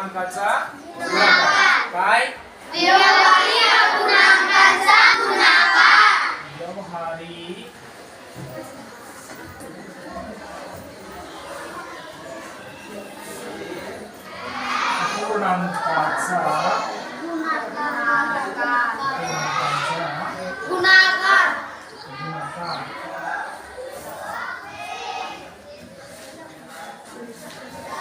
अपूर्णांकाचा गुणाकार काय व्यवहारी अपूर्णांकाचा गुणाकार व्यवहारी अपूर्णांकाचा गुणाकार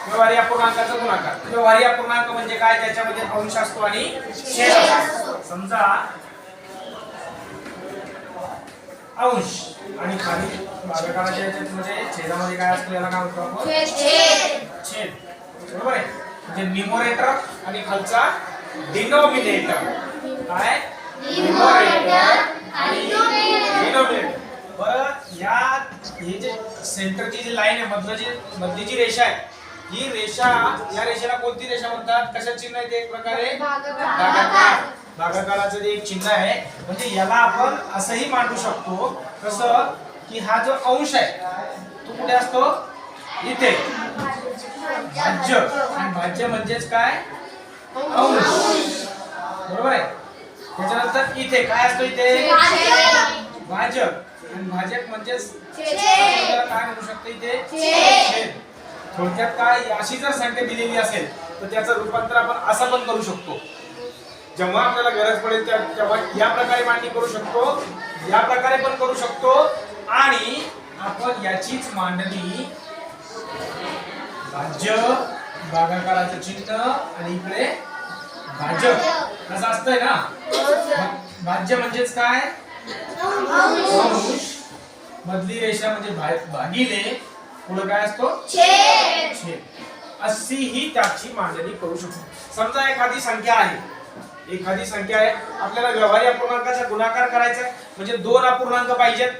व्यवहारी अपूर्णांकाचा गुणाकार. व्यवहारी अपूर्णांक म्हणजे काय ज्याच्यामध्ये अंश असतो आणि छेद असतो. समजा अंश आणि खाली भागाकाराच्या याच्यामध्ये छेदामध्ये काय असतो याला काय म्हणतो आपण छेद. बरोबर आहे. म्हणजे न्यूमरेटर आणि खालचा डिनोमिनेटर. काय न्यूमरेटर आणि डिनोमिनेटर. बरं या हे जे सेंटरची जी लाईन आहे मधली जी रेषा आहे ही रेषा या रेषेला कोणती रेषा म्हणतात कशाचं चिन्ह आहे ते एक प्रकारे भागाकार. भागाकाराचं जे एक चिन्ह आहे म्हणजे याला आपण असंही मांडू शकतो कसं की हा जो अंश आहे तो कुठे असतो इथे भाज्य. आणि भाज्य म्हणजेच काय अंश. बरोबर आहे. त्याच्यानंतर इथे काय असतो इथे भाजक. आणि भाजक म्हणजेच काय म्हणू शकतो इथे छेद. थोडक्यात काय अशी जर संख्या दिलेली असेल तर त्याचं रूपांतर आपण असं पण करू शकतो. जेव्हा आपल्याला गरज पडेल तेव्हा या प्रकारे मांडणी करू शकतो या प्रकारे पण करू शकतो आणि आपण याचीच मांडणी भाज्य भागाकाराचं चिन्ह आणि इकडे भाजक असं असतंय ना. भाज्य म्हणजेच काय अंश मधली रेषा म्हणजे भागिले पुढे काय असतो छेद. अशी ही त्याची मांडणी करू शकतो. समजा एखादी संख्या आहे आपल्याला व्यवहारी अपूर्णांकाचा गुणाकार करायचा आहे म्हणजे दोन अपूर्णांक पाहिजेत.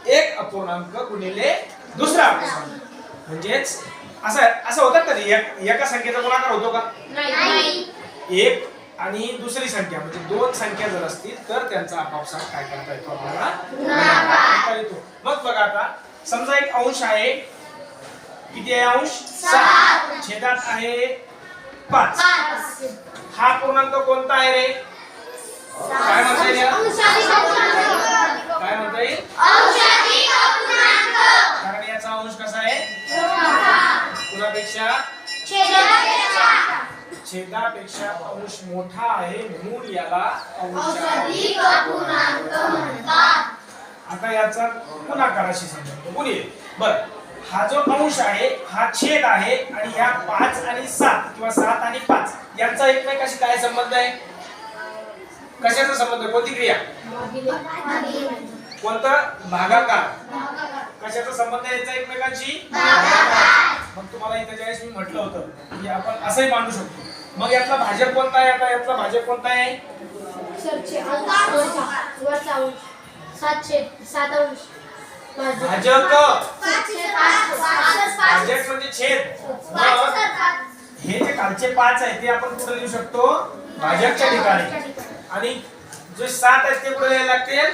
एक अपूर्णांक गुणिले दुसरा अपूर्णांक म्हणजेच असं होतं कधी एका संख्येचा गुणाकार होतो का नाही. एक आणि दुसरी संख्या म्हणजे दोन संख्या जर असतील तर त्यांचा आपापसात काय करता येतो आपल्याला गुणाकार येतो. मग बघा आता समजा एक अंश आहे किती आहे अंश 7 छेदात आहे 5. हा पूर्णांक कोणता आहे रे काय म्हणता येईल काय म्हणता येईल कारण याचा अंश कसा आहे कुणापेक्षा छेदापेक्षा अंश मोठा आहे म्हणून याला अंशाधिक अपूर्णांक म्हणतात. आता याचा गुणाकाराशी संबंध गुणिले. बरं हा जो अंश आहे हा छेद आहे आणि या 5 आणि 7 किंवा 7 आणि 5 यांचा एकमेकाशी काय संबंध आहे कशाचा संबंध कोणती क्रिया कोणता भागाकार कशाचा संबंध आहे याचा एकमेकांशी मग तुम्हाला इथे ज्यावेळेस मी म्हटलं होतं की आपण असंही मांडू शकतो. मग यातला भाजक कोणता आहे आता यातला भाजक कोणता आहे भाजक म्हणजे छेद. हे जे खालचे 5 आहे ते आपण कुठे लिहू शकतो भाजकच्या ठिकाणी आणि जे 7 आहेत ते कुठे लिहायला लागतील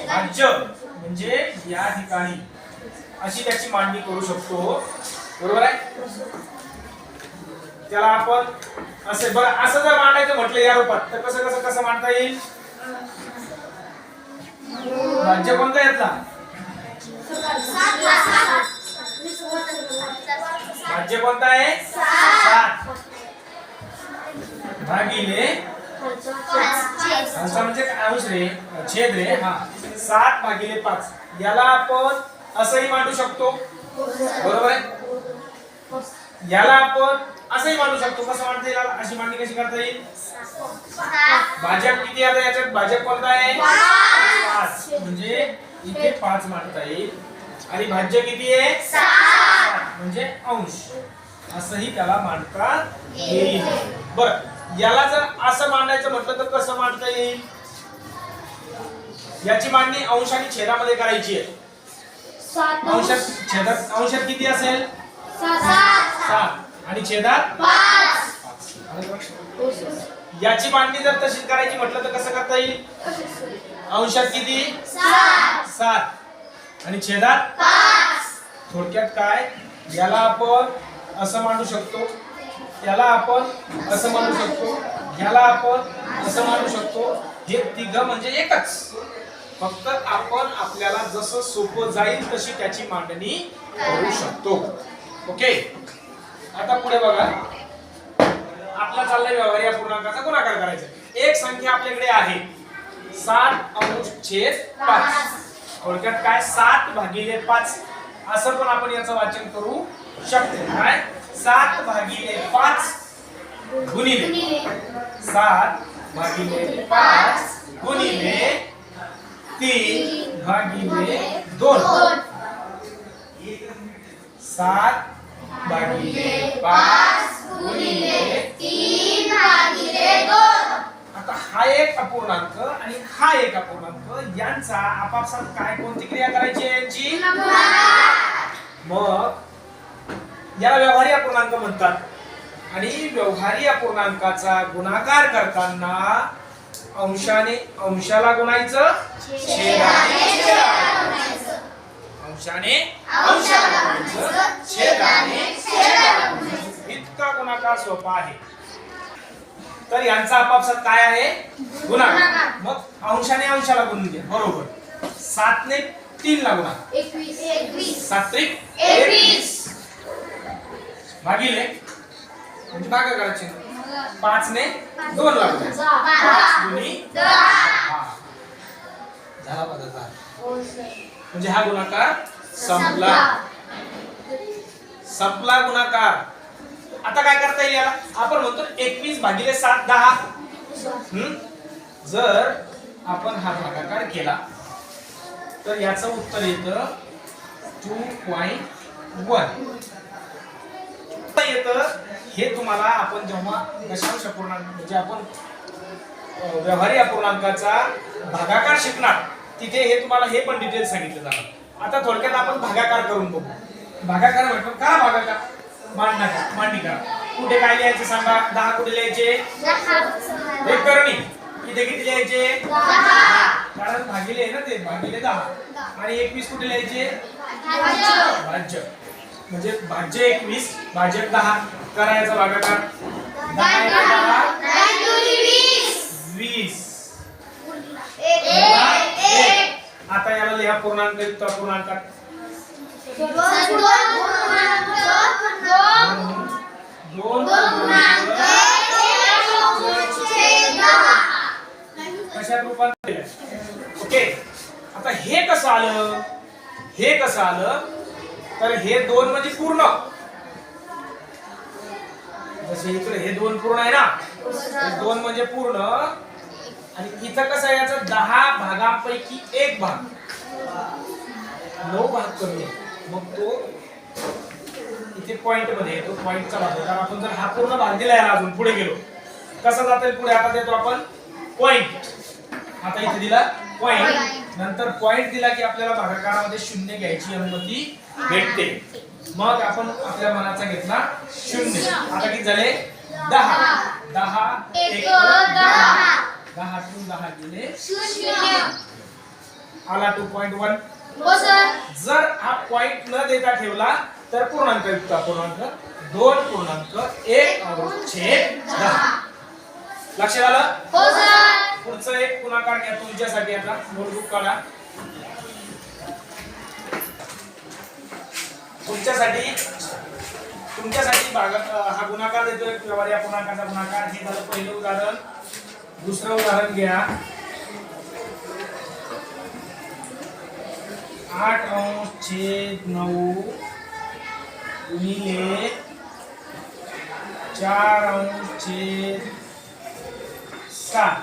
भाज्य म्हणजे या ठिकाणी अशी त्याची मांडणी करू शकतो. बरोबर आहे. त्याला आपण असे बरं असं जर मांडायचं म्हटलं या रूपात तर कसं मांडता येईल भाज्य कोणता येतला भाज्य कोणता आहे 7 भागिले खालचा म्हणजे अंश रे छेद रे हा 7 भागिले 5 याला आपण असंही मांडू शकतो. बरोबर आहे. याला आपण असंही मांडू शकतो. कसं मांडता येईल अशी मांडणी कशी करता येईल भाजक किती आता याच्यात भाजक कोणता आहे 5 म्हणजे इथे 5 मांडता येईल आणि भाज्य किती आहे 7 म्हणजे अंश असंही त्याला मांडता येईल. बरं याला जर असं मांडायचं म्हटलं तर कसं मांडता येईल याची मांडणी अंश आणि छेदामध्ये करायची आहे. अंशात किती असेल 7 आणि छेदात 5. याची मांडणी जर तशी करायची म्हटलं तर कसं करता येईल अंशात किती 7 आणि छेदात 5. थोडक्यात काय याला आपण असं मांडू शकतो याला आपण असं म्हणू शकतो, याला आपण असं म्हणू शकतो. हे तिघं म्हणजे एकच, फक्त आपण आपल्याला जसं सोपं जाईल तशी त्याची मांडणी करू शकतो. ओके, आता पुढे बघा. आपला चाललाय व्यवहारी अपूर्णांकाचा गुणाकार करायचा. एक संख्या आपल्याकडे आहे 7/5. थोडक्यात काय, 7/5 असं पण आपण याचं वाचन करू शकतो. काय, 7/5 गुणिले 7/5 गुणिले 3/2. 7/5 गुणिले 3/2. आता हा एक अपूर्णांक आणि हा एक अपूर्णांक, यांचा आपापसात काय कोणती क्रिया करायची आहे यांची? मग याला व्यवहारी अपूर्णांक म्हणतात. आणि व्यवहारी अपूर्णांकाचा गुणाकार करताना अंशाने अंशाला गुणायचं, छेदाने छेदाला गुणायचं. अंशाने अंशाला गुणायचं, छेदाने छेदाला गुणायचं. इतका गुणाकार सोपा आहे. तर यांचा आपापसात काय आहे? गुणाकार. मग अंशाने अंशाला गुणून घ्या. बरोबर. 7 ने 3 ला गुणा, 21. 7 त्रिक 21 भागिले म्हणजे भागाकाराचे 5 ने 2 ला गुणा, 5 गुणी 10 झाला बघा. म्हणजे हा गुणाकार संपला. संपला गुणाकार. आता काय करता येईल याला? आपण म्हणतो 21/7 10. जर आपण हा भागाकार केला तर याचं उत्तर येतं 2.1. येतं. हे तुम्हाला आपण जेव्हा दशांश अपूर्णांक म्हणजे आपण व्यवहारी अपूर्णांकाचा भागाकार शिकणार तिथे हे तुम्हाला हे पण डिटेल सांगितलं जाणार. आता थोडक्यात आपण भागाकार करून बघू. भागाकार म्हटलं का भागाकार? मांडणी करा. कुठे काय लिहायचे सांगा? 10 कुठे लिहायचे? एक करणी. इथे किती लिहायचे? 10. कारण भागिले आहे ना ते, भागिले 10. आणि 21 कुठे लिहायचे? भाज्य. म्हणजे भाज्य 21 भाजक 10 करायचा भागाकार. 20. आता याला लिहा पूर्णांक युक्त अपूर्णांकात. 2 कशात रूपांतर केलं? ओके. आता हे कसं आलं? हे कसं आलं? तर हे 2 म्हणजे पूर्ण. जसे इकडे हे 2 पूर्ण आहे ना, 2 म्हणजे पूर्ण. आणि इथं कसं आहे, याचा 10 भागांपैकी 1 भाग 9 भाग कमी आहे. मग तो इथे पॉइंट मध्ये येतो. पॉइंटचा भाग. कारण आपण जर हा पूर्ण भाग दिला याला अजून पुढे गेलो कसं जाते पुढे? आता देतो आपण पॉइंट. आता इथे दिला पॉइंट. नंतर पॉइंट दिला की आपल्याला भागाकारामध्ये 0 घ्यायची अनुमती भेटते. मग आपण आपल्या मनाचा घेतला 0. आता किती झाले? 10. 10 1 10. 10 तून 10 गेले 0. आला 2.1. जर हा पॉइंट न देता ठेवला तर पूर्णांक युक्त अपूर्णांक 2.1/10. लक्षात आलं? पुढचं एक गुणाकार घ्या तुमच्यासाठी. आता नोटबुक काढा. तुमच्यासाठी हा गुणाकार देतोय व्यवहारी अपूर्णांकाचा गुणाकार. हे झालं पहिलं उदाहरण. दुसरं उदाहरण घ्या. 8/9 गुणिले 4/7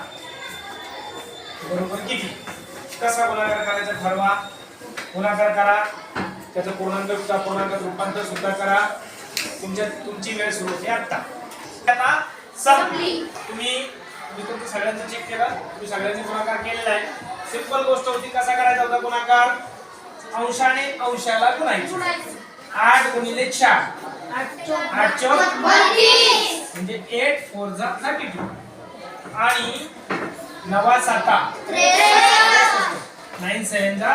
बरोबर किती? कसा गुणाकार करायचा ठरवा. गुणाकार करा. त्याचं पूर्णांक युक्त अपूर्णांकात रूपांतर सुद्धा करा. तुमची वेळ सुरू होते आता. संपली. मी तुमचं सगळ्यांचं चेक केलं. तुम्ही सगळ्यांचे गुणाकार केलेला आहे. सिंपल गोष्ट होती. कसा करायचा होता गुणाकार? अंशाने अंशाला गुणायचं. 8 गुणिले 4 8 चौक 32 म्हणजे 8 4 जा 32 आणि 9 7 9 7 जा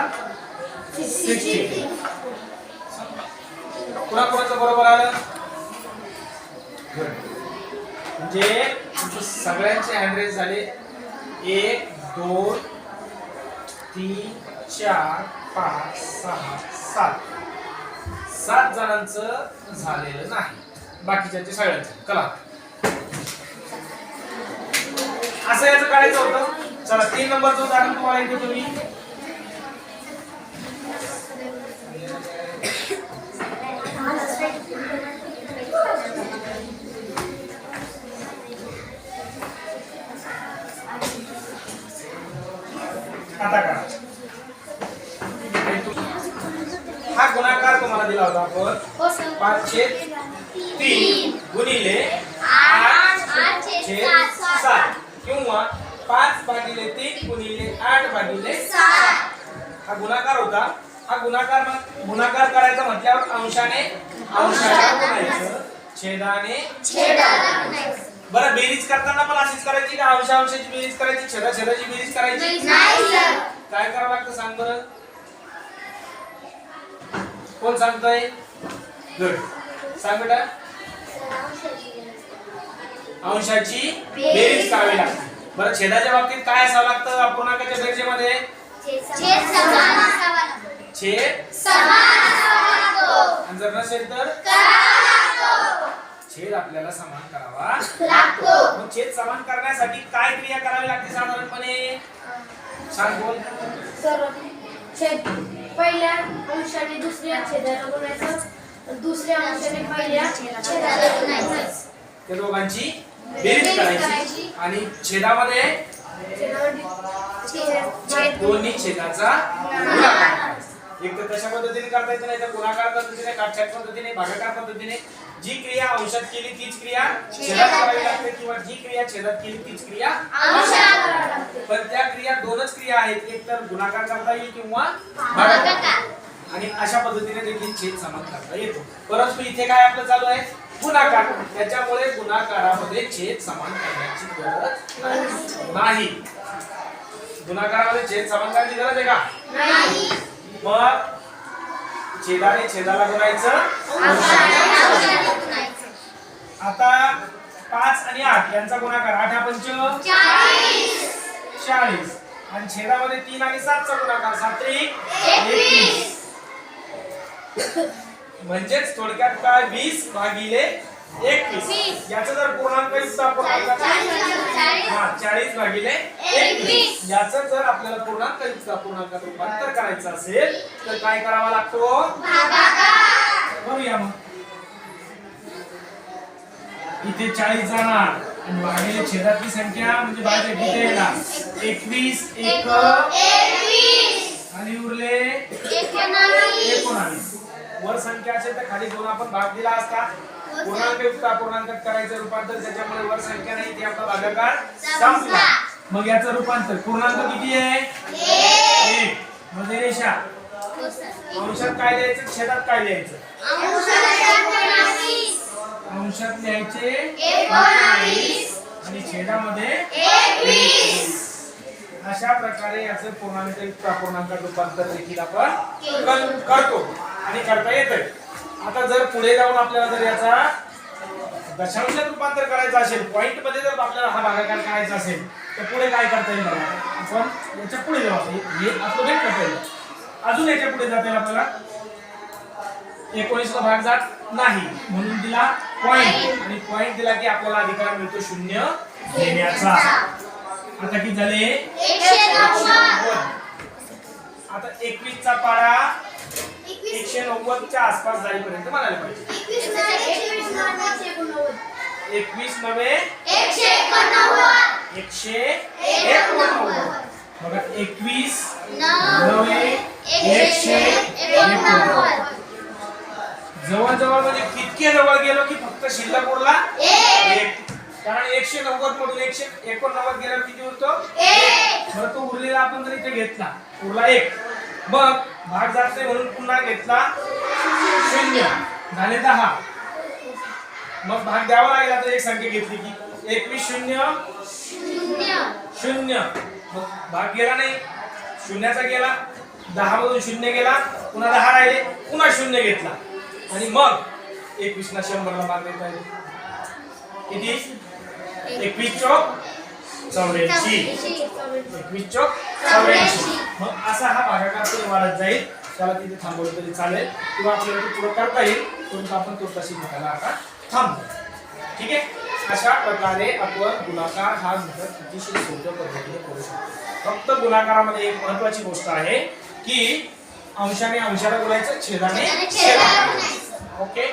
60. कोणाकोणाचं बरोबर आलं? म्हणजे तुमचे सगळ्यांचे हँडरेस झाले 1 2 3 4 5 6 7 जणांचं झालेलं नाही, बाकीच्यांचे सगळ्यांचं. चला असं याचं काढायचं होतं. चला 3 नंबरचं उदाहरण तुम्हाला इथे तुम्ही आता करा. हा गुणाकार तुम्हाला दिला होता आपण 5/3 गुणिले 8/7 किंवा 5/3 गुणिले 8/7 हा गुणाकार होता. हा गुणाकार करायचा म्हटल्यावर अंशाने अंशाला गुणायचं, छेदाने छेदाला गुणायचं. बरं बेरीज करताना पण अशीच करायची का अंशाची बेरीज करायची, छेदाची बेरीज करायची नाही सर. काय करावं लागतं सांग बरं, कोण सांगतोय? गुड, सांग बेटा. अंशाची बेरीज करावी लागते. बरं छेदाच्या बाबतीत काय असावं लागतं अपूर्णांकाच्या बेरजेमध्ये? छेद समान असावा लागतो. आणि जर नसेल तर छेद आपल्याला समान करावा लागतो. मग छेद समान करण्यासाठी काय क्रिया करावी लागते साधारणपणे? सांग बोल. छेद पहिल्या अंशाने दुसऱ्या छेदाला गुणायचं, दुसऱ्या अंशाने पहिल्या छेदाला गुणायचं. त्या दोघांची बेरीज करायची आणि छेदामध्ये दोन्ही छेदाचा गुणाकार करायचा. एक तर तशा पद्धतीने करता येते, नाही तर गुणाकार पद्धतीने, काटछाट पद्धतीने, भागाकार पद्धतीने. जी क्रिया अंशात केली तीच क्रिया छेदात करावी लागते किंवा जी क्रिया छेदात केली तीच क्रिया अंशात करावी लागते. पण त्या क्रिया दोनच क्रिया आहेत, एक तर गुणाकार करता येईल किंवा भागाकार. आणि अशा पद्धतीने देखील छेद समान करता येतो. परंतु इथे काय आपलं चालू आहे? गुणाकार. त्याच्यामुळे गुणाकारामध्ये छेद समान करण्याची गरज नाही. गुणाकारामध्ये छेद समान करण्याची गरज आहे का? नाही. मग छेदाने छेदाला गुणायचं, आता 5 आणि 8 यांचा गुणाकार 8 40 आणि छेदामध्ये 3 आणि 7 चा गुणाकार 7 21. म्हणजेच थोडक्यात काय 20/21. याचं जर पूर्णांक युक्त अपूर्णांकात 40/21 याचं जर आपल्याला पूर्णांक युक्त अपूर्णांकात रूपांतर करायचं असेल तर काय करावा लागतो? करूया मग. इथे 40 जाणार आणि भागिले छेदातली संख्या म्हणजे भाज्या किती येणार? 21 1 आणि उरले 19. वर संख्या असेल तर खाली 2 आपण भाग दिला असता. पूर्णांक युक्त अपूर्णांकात करायचं रूपांतर, त्याच्यामुळे वर संख्या नाही ती आपला भागाकार संपला. मग याचं रूपांतर पूर्णांक किती आहे? 1. मध्ये रेषा अंशात काय द्यायचं, छेदात काय द्यायचं? अंशात लिहायचे 19 आणि छेदामध्ये 21. अशा प्रकारे याचं पूर्णांक युक्त अपूर्णांकात रूपांतर देखील आपण करतो आणि करता येतंय. आता जर पुढे जाऊन आपल्याला जर याचा दशांशात रूपांतर करायचं असेल, पॉइंट मध्ये जर आपल्याला हा भागाकार करायचा असेल तर पुढे काय करता येईल बघा. आपण याच्या पुढे जाऊ. हे आपलं भेट करता येईल. अजून याच्या पुढे जाता येईल आपल्याला. 19 ला भाग जात नाही म्हणून दिला पॉइंट आणि पॉइंट दिला की आपल्याला अधिकार मिळतो 0 घेण्याचा. आता किती झाले? 190. आता 21 चा पाढा 190 च्या आसपास जाईपर्यंत म्हणाले पाहिजे. 21 नव्हे 189. बघा 21 नव्हे 189. जवळ म्हणजे कितके जवळ गेलो की फक्त शिल्लक उरला 1. कारण 190 मधून 189 गेल्यावर किती उरतो? 1. मग तो उरलेला आपण जर इथे घेतला उरला 1. मग भाग जात नाही म्हणून पुन्हा घेतला 0 झाले 10. मग भाग द्यावा लागला तर एक संख्या घेतली की 21 0 मग भाग गेला नाही, शून्याचा गेला, 10 मधून 0 गेला, पुन्हा 10 राहिले, पुन्हा 0 घेतला आणि मग 21 ला 100 ला भाग देता येईल. किती? 21 चौक 84, 21 चौक 84. मग असा हा भागाकार पुढे वाढत जाईल. त्याला तिथे थांबवलं तरी चालेल किंवा आपल्याला ते पुढे करता येईल, परंतु आपण तो तशी घटायला आता थांबतो. ठीक आहे. अशा प्रकारे आपण गुणाकार हा घटक अतिशय सोप्या पद्धतीने करू शकतो. फक्त गुणाकारामध्ये एक महत्त्वाची गोष्ट आहे की अंशाने अंशाला बोलायचं, छेदाने छेदाला. ओके.